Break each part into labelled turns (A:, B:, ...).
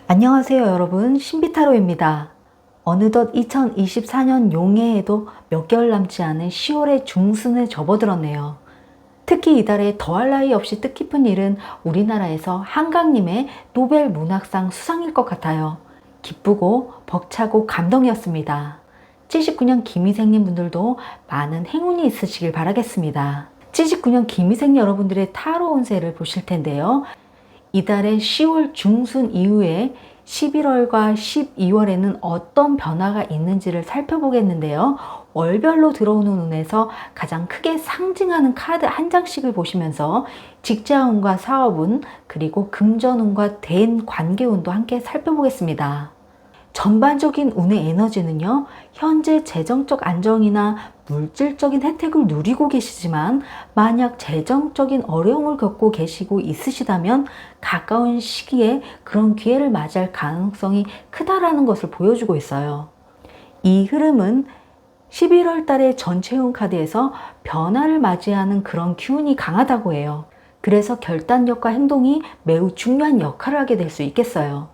A: 안녕하세요 여러분, 신비타로입니다. 어느덧 2024년 용해에도 몇 개월 남지 않은 10월의 중순에 접어들었네요. 특히 이달에 더할 나위 없이 뜻깊은 일은 우리나라에서 한강님의 노벨 문학상 수상일 것 같아요. 기쁘고 벅차고 감동이었습니다. 79년 김희생님 분들도 많은 행운이 있으시길 바라겠습니다. 79년 김희생 여러분들의 타로 운세를 보실 텐데요. 이달의 10월 중순 이후에 11월과 12월에는 어떤 변화가 있는지를 살펴보겠는데요. 월별로 들어오는 운에서 가장 크게 상징하는 카드 한 장씩을 보시면서 직장운과 사업운, 그리고 금전운과 대인 관계운도 함께 살펴보겠습니다. 전반적인 운의 에너지는요, 현재 재정적 안정이나 물질적인 혜택을 누리고 계시지만 만약 재정적인 어려움을 겪고 계시고 있으시다면 가까운 시기에 그런 기회를 맞이할 가능성이 크다라는 것을 보여주고 있어요. 이 흐름은 11월 달의 전체운 카드에서 변화를 맞이하는 그런 기운이 강하다고 해요. 그래서 결단력과 행동이 매우 중요한 역할을 하게 될 수 있겠어요.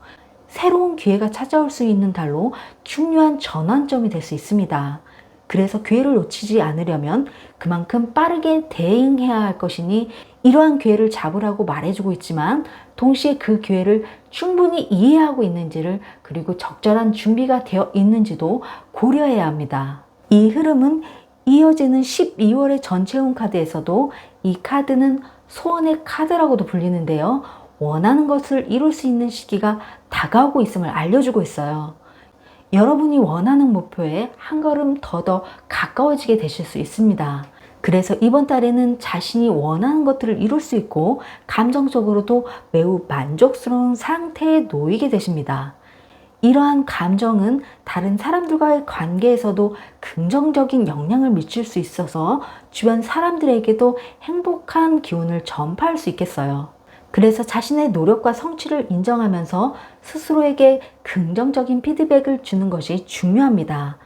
A: 새로운 기회가 찾아올 수 있는 달로 중요한 전환점이 될 수 있습니다. 그래서 기회를 놓치지 않으려면 그만큼 빠르게 대응해야 할 것이니 이러한 기회를 잡으라고 말해주고 있지만 동시에 그 기회를 충분히 이해하고 있는지를, 그리고 적절한 준비가 되어 있는지도 고려해야 합니다. 이 흐름은 이어지는 12월의 전체운 카드에서도 이 카드는 소원의 카드라고도 불리는데요. 원하는 것을 이룰 수 있는 시기가 다가오고 있음을 알려주고 있어요. 여러분이 원하는 목표에 한 걸음 더 가까워지게 되실 수 있습니다. 그래서 이번 달에는 자신이 원하는 것들을 이룰 수 있고 감정적으로도 매우 만족스러운 상태에 놓이게 되십니다. 이러한 감정은 다른 사람들과의 관계에서도 긍정적인 영향을 미칠 수 있어서 주변 사람들에게도 행복한 기운을 전파할 수 있겠어요. 그래서 자신의 노력과 성취를 인정하면서 스스로에게 긍정적인 피드백을 주는 것이 중요합니다.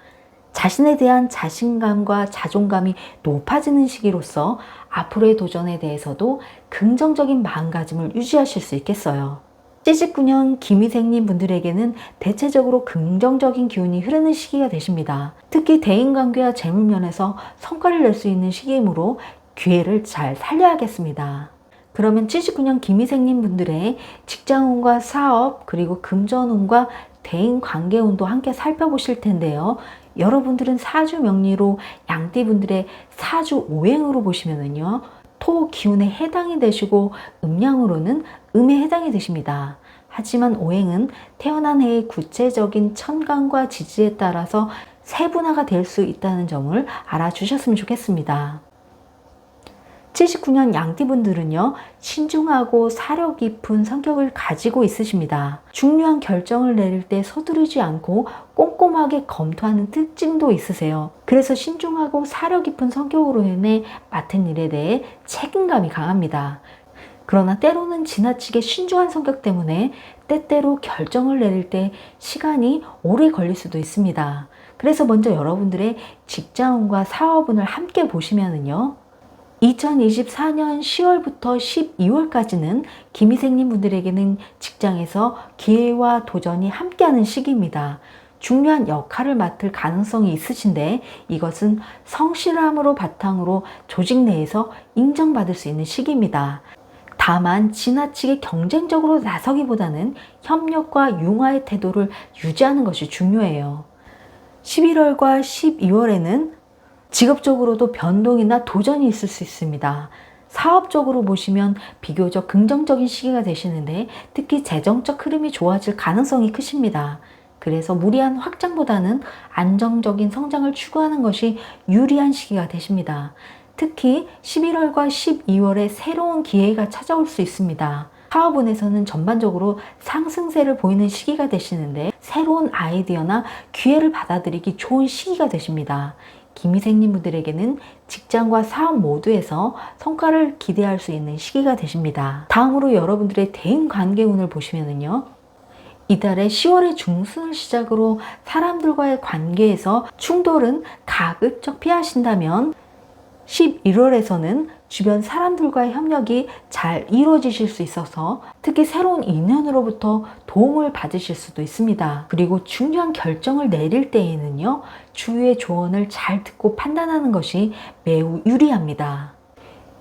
A: 자신에 대한 자신감과 자존감이 높아지는 시기로서 앞으로의 도전에 대해서도 긍정적인 마음가짐을 유지하실 수 있겠어요. 79년 김희생님 분들에게는 대체적으로 긍정적인 기운이 흐르는 시기가 되십니다. 특히 대인관계와 재물면에서 성과를 낼 수 있는 시기이므로 기회를 잘 살려야겠습니다. 그러면 79년 김희생님 분들의 직장운과 사업, 그리고 금전운과 대인관계운도 함께 살펴보실 텐데요. 여러분들은 사주 명리로 양띠분들의 사주 오행으로 보시면은요, 토 기운에 해당이 되시고 음양으로는 음에 해당이 되십니다. 하지만 오행은 태어난 해의 구체적인 천간과 지지에 따라서 세분화가 될 수 있다는 점을 알아주셨으면 좋겠습니다. 79년 양띠분들은요, 신중하고 사려 깊은 성격을 가지고 있으십니다. 중요한 결정을 내릴 때 서두르지 않고 꼼꼼하게 검토하는 특징도 있으세요. 그래서 신중하고 사려 깊은 성격으로 인해 맡은 일에 대해 책임감이 강합니다. 그러나 때로는 지나치게 신중한 성격 때문에 때때로 결정을 내릴 때 시간이 오래 걸릴 수도 있습니다. 그래서 먼저 여러분들의 직장운과 사업운을 함께 보시면은요, 2024년 10월부터 12월까지는 김희생님 분들에게는 직장에서 기회와 도전이 함께하는 시기입니다. 중요한 역할을 맡을 가능성이 있으신데 이것은 성실함으로 바탕으로 조직 내에서 인정받을 수 있는 시기입니다. 다만 지나치게 경쟁적으로 나서기보다는 협력과 융화의 태도를 유지하는 것이 중요해요. 11월과 12월에는 직업적으로도 변동이나 도전이 있을 수 있습니다. 사업적으로 보시면 비교적 긍정적인 시기가 되시는데 특히 재정적 흐름이 좋아질 가능성이 크십니다. 그래서 무리한 확장보다는 안정적인 성장을 추구하는 것이 유리한 시기가 되십니다. 특히 11월과 12월에 새로운 기회가 찾아올 수 있습니다. 사업운에서는 전반적으로 상승세를 보이는 시기가 되시는데 새로운 아이디어나 기회를 받아들이기 좋은 시기가 되십니다. 김희생님 분들에게는 직장과 사업 모두에서 성과를 기대할 수 있는 시기가 되십니다. 다음으로 여러분들의 대인관계운을 보시면은요, 이달의 10월의 중순을 시작으로 사람들과의 관계에서 충돌은 가급적 피하신다면 11월에서는 주변 사람들과의 협력이 잘 이루어지실 수 있어서 특히 새로운 인연으로부터 도움을 받으실 수도 있습니다. 그리고 중요한 결정을 내릴 때에는요, 주위의 조언을 잘 듣고 판단하는 것이 매우 유리합니다.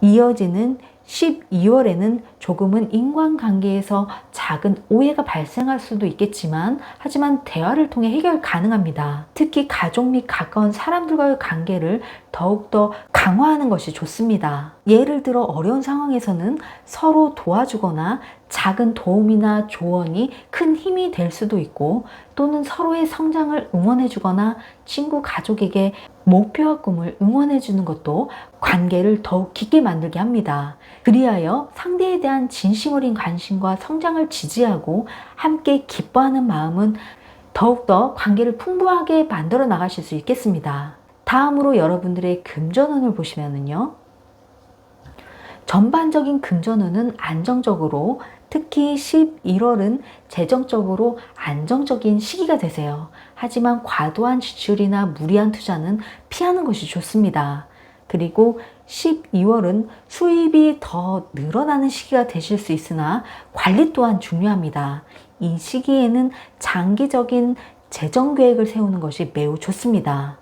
A: 이어지는 12월에는 조금은 인간관계에서 작은 오해가 발생할 수도 있겠지만 하지만 대화를 통해 해결 가능합니다. 특히 가족 및 가까운 사람들과의 관계를 더욱더 강화하는 것이 좋습니다. 예를 들어 어려운 상황에서는 서로 도와주거나 작은 도움이나 조언이 큰 힘이 될 수도 있고, 또는 서로의 성장을 응원해주거나 친구, 가족에게 목표와 꿈을 응원해주는 것도 관계를 더욱 깊게 만들게 합니다. 그리하여 상대에 대한 진심 어린 관심과 성장을 지지하고 함께 기뻐하는 마음은 더욱더 관계를 풍부하게 만들어 나가실 수 있겠습니다. 다음으로 여러분들의 금전운을 보시면요, 전반적인 금전운은 안정적으로, 특히 11월은 재정적으로 안정적인 시기가 되세요. 하지만 과도한 지출이나 무리한 투자는 피하는 것이 좋습니다. 그리고 12월은 수입이 더 늘어나는 시기가 되실 수 있으나 관리 또한 중요합니다. 이 시기에는 장기적인 재정 계획을 세우는 것이 매우 좋습니다.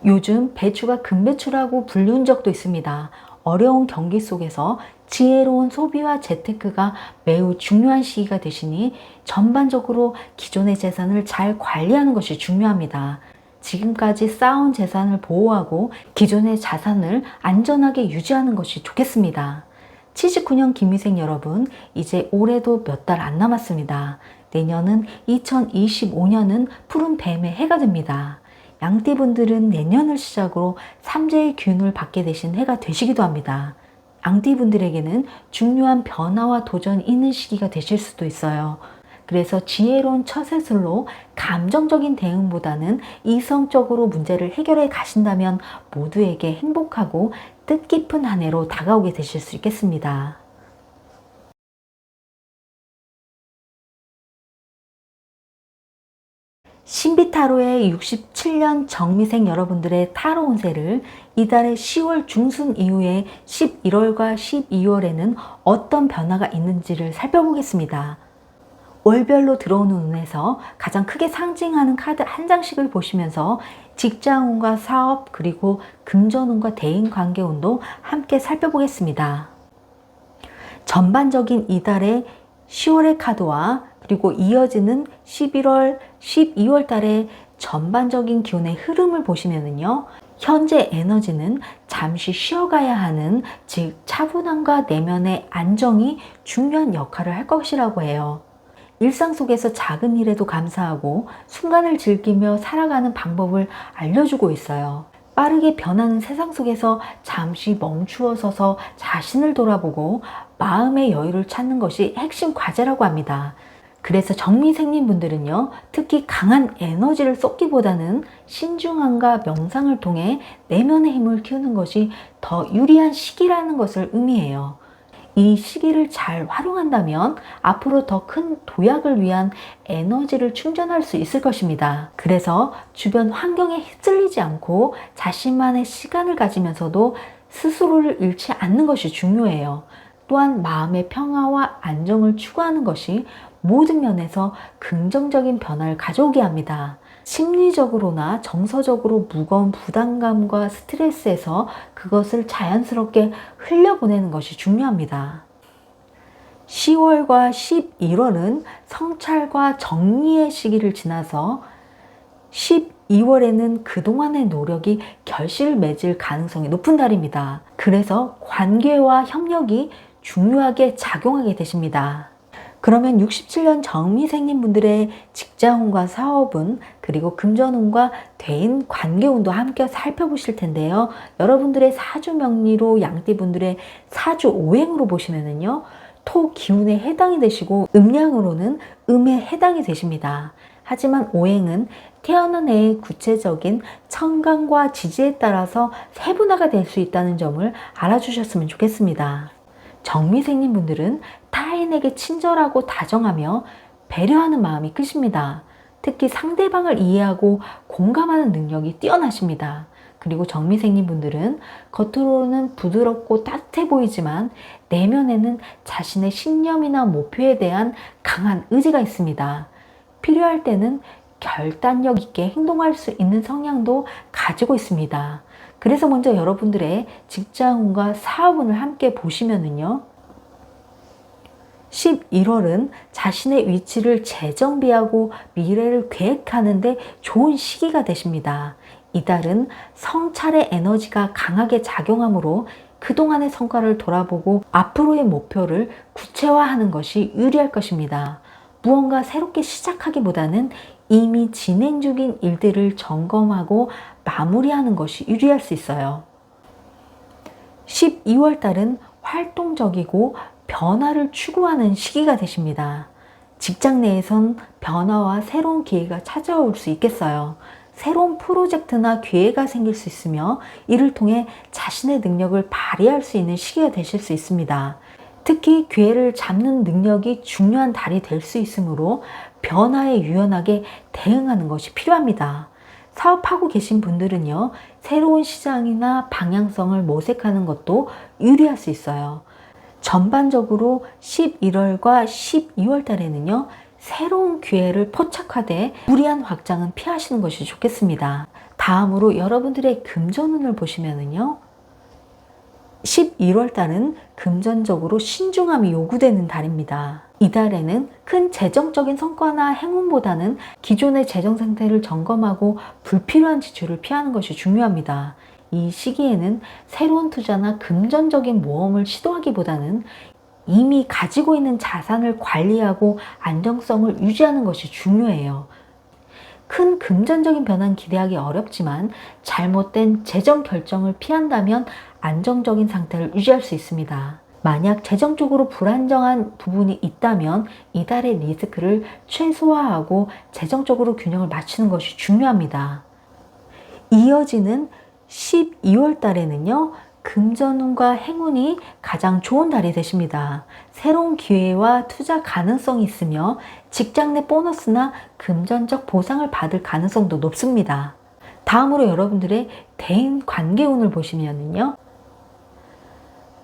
A: 요즘 배추가 금배추라고 불리운 적도 있습니다. 어려운 경기 속에서 지혜로운 소비와 재테크가 매우 중요한 시기가 되시니 전반적으로 기존의 재산을 잘 관리하는 것이 중요합니다. 지금까지 쌓아온 재산을 보호하고 기존의 자산을 안전하게 유지하는 것이 좋겠습니다. 79년 김미생 여러분, 이제 올해도 몇 달 안 남았습니다. 내년은 2025년은 푸른 뱀의 해가 됩니다. 양띠분들은 내년을 시작으로 삼재의 기운을 받게 되신 해가 되시기도 합니다. 양띠분들에게는 중요한 변화와 도전이 있는 시기가 되실 수도 있어요. 그래서 지혜로운 처세술로 감정적인 대응보다는 이성적으로 문제를 해결해 가신다면 모두에게 행복하고 뜻깊은 한 해로 다가오게 되실 수 있겠습니다. 신비타로의 67년 정미생 여러분들의 타로 운세를 이달의 10월 중순 이후에 11월과 12월에는 어떤 변화가 있는지를 살펴보겠습니다. 월별로 들어오는 운에서 가장 크게 상징하는 카드 한 장씩을 보시면서 직장운과 사업, 그리고 금전운과 대인관계운도 함께 살펴보겠습니다. 전반적인 이달의 10월의 카드와 그리고 이어지는 11월, 12월 달의 전반적인 기운의 흐름을 보시면은요, 현재 에너지는 잠시 쉬어가야 하는, 즉 차분함과 내면의 안정이 중요한 역할을 할 것이라고 해요. 일상 속에서 작은 일에도 감사하고 순간을 즐기며 살아가는 방법을 알려주고 있어요. 빠르게 변하는 세상 속에서 잠시 멈추어 서서 자신을 돌아보고 마음의 여유를 찾는 것이 핵심 과제라고 합니다. 그래서 정미생님 분들은요, 특히 강한 에너지를 쏟기보다는 신중함과 명상을 통해 내면의 힘을 키우는 것이 더 유리한 시기라는 것을 의미해요. 이 시기를 잘 활용한다면 앞으로 더 큰 도약을 위한 에너지를 충전할 수 있을 것입니다. 그래서 주변 환경에 휩쓸리지 않고 자신만의 시간을 가지면서도 스스로를 잃지 않는 것이 중요해요. 또한 마음의 평화와 안정을 추구하는 것이 모든 면에서 긍정적인 변화를 가져오게 합니다. 심리적으로나 정서적으로 무거운 부담감과 스트레스에서 그것을 자연스럽게 흘려보내는 것이 중요합니다. 10월과 11월은 성찰과 정리의 시기를 지나서 12월에는 그동안의 노력이 결실을 맺을 가능성이 높은 달입니다. 그래서 관계와 협력이 중요하게 작용하게 되십니다. 그러면 67년 정미생님 분들의 직장운과 사업운, 그리고 금전운과 대인 관계운도 함께 살펴보실 텐데요. 여러분들의 사주 명리로 양띠분들의 사주 오행으로 보시면은요, 토 기운에 해당이 되시고 음양으로는 음에 해당이 되십니다. 하지만 오행은 태어난 해의 구체적인 천간과 지지에 따라서 세분화가 될 수 있다는 점을 알아주셨으면 좋겠습니다. 정미생님 분들은 타인에게 친절하고 다정하며 배려하는 마음이 크십니다. 특히 상대방을 이해하고 공감하는 능력이 뛰어나십니다. 그리고 정미생님 분들은 겉으로는 부드럽고 따뜻해 보이지만 내면에는 자신의 신념이나 목표에 대한 강한 의지가 있습니다. 필요할 때는 결단력 있게 행동할 수 있는 성향도 가지고 있습니다. 그래서 먼저 여러분들의 직장운과 사업운을 함께 보시면은요. 11월은 자신의 위치를 재정비하고 미래를 계획하는데 좋은 시기가 되십니다. 이달은 성찰의 에너지가 강하게 작용하므로 그동안의 성과를 돌아보고 앞으로의 목표를 구체화하는 것이 유리할 것입니다. 무언가 새롭게 시작하기보다는 이미 진행 중인 일들을 점검하고 마무리하는 것이 유리할 수 있어요. 12월 달은 활동적이고 변화를 추구하는 시기가 되십니다. 직장 내에선 변화와 새로운 기회가 찾아올 수 있겠어요. 새로운 프로젝트나 기회가 생길 수 있으며 이를 통해 자신의 능력을 발휘할 수 있는 시기가 되실 수 있습니다. 특히 기회를 잡는 능력이 중요한 달이 될 수 있으므로 변화에 유연하게 대응하는 것이 필요합니다. 사업하고 계신 분들은요, 새로운 시장이나 방향성을 모색하는 것도 유리할 수 있어요. 전반적으로 11월과 12월 달에는요, 새로운 기회를 포착하되 무리한 확장은 피하시는 것이 좋겠습니다. 다음으로 여러분들의 금전운을 보시면은요, 11월 달은 금전적으로 신중함이 요구되는 달입니다. 이달에는 큰 재정적인 성과나 행운보다는 기존의 재정 상태를 점검하고 불필요한 지출을 피하는 것이 중요합니다. 이 시기에는 새로운 투자나 금전적인 모험을 시도하기보다는 이미 가지고 있는 자산을 관리하고 안정성을 유지하는 것이 중요해요. 큰 금전적인 변화는 기대하기 어렵지만 잘못된 재정 결정을 피한다면 안정적인 상태를 유지할 수 있습니다. 만약 재정적으로 불안정한 부분이 있다면 이달의 리스크를 최소화하고 재정적으로 균형을 맞추는 것이 중요합니다. 이어지는 12월 달에는요, 금전운과 행운이 가장 좋은 달이 되십니다. 새로운 기회와 투자 가능성이 있으며 직장 내 보너스나 금전적 보상을 받을 가능성도 높습니다. 다음으로 여러분들의 대인 관계운을 보시면요,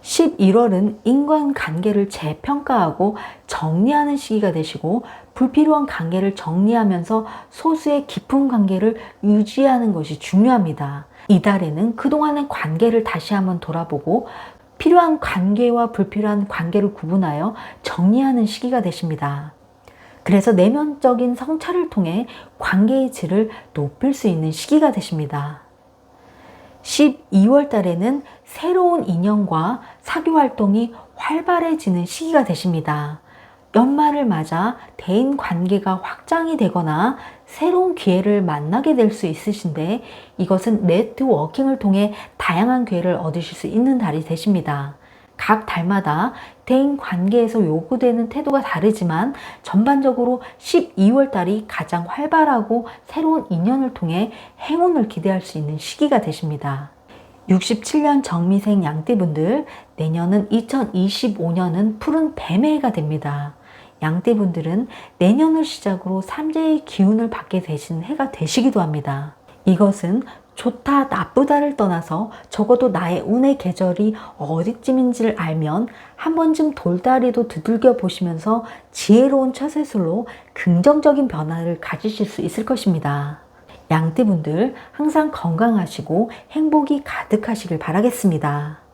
A: 11월은 인간관계를 재평가하고 정리하는 시기가 되시고 불필요한 관계를 정리하면서 소수의 깊은 관계를 유지하는 것이 중요합니다. 이달에는 그동안의 관계를 다시 한번 돌아보고 필요한 관계와 불필요한 관계를 구분하여 정리하는 시기가 되십니다. 그래서 내면적인 성찰을 통해 관계의 질을 높일 수 있는 시기가 되십니다. 12월 달에는 새로운 인연과 사교 활동이 활발해지는 시기가 되십니다. 연말을 맞아 대인 관계가 확장이 되거나 새로운 기회를 만나게 될 수 있으신데 이것은 네트워킹을 통해 다양한 기회를 얻으실 수 있는 달이 되십니다. 각 달마다 대인 관계에서 요구되는 태도가 다르지만 전반적으로 12월 달이 가장 활발하고 새로운 인연을 통해 행운을 기대할 수 있는 시기가 되십니다. 67년 정미생 양띠분들, 내년은 2025년은 푸른 뱀의 해가 됩니다. 양띠분들은 내년을 시작으로 삼재의 기운을 받게 되시는 해가 되시기도 합니다. 이것은 좋다 나쁘다를 떠나서 적어도 나의 운의 계절이 어디쯤인지를 알면 한 번쯤 돌다리도 두들겨 보시면서 지혜로운 처세술로 긍정적인 변화를 가지실 수 있을 것입니다. 양띠분들 항상 건강하시고 행복이 가득하시길 바라겠습니다.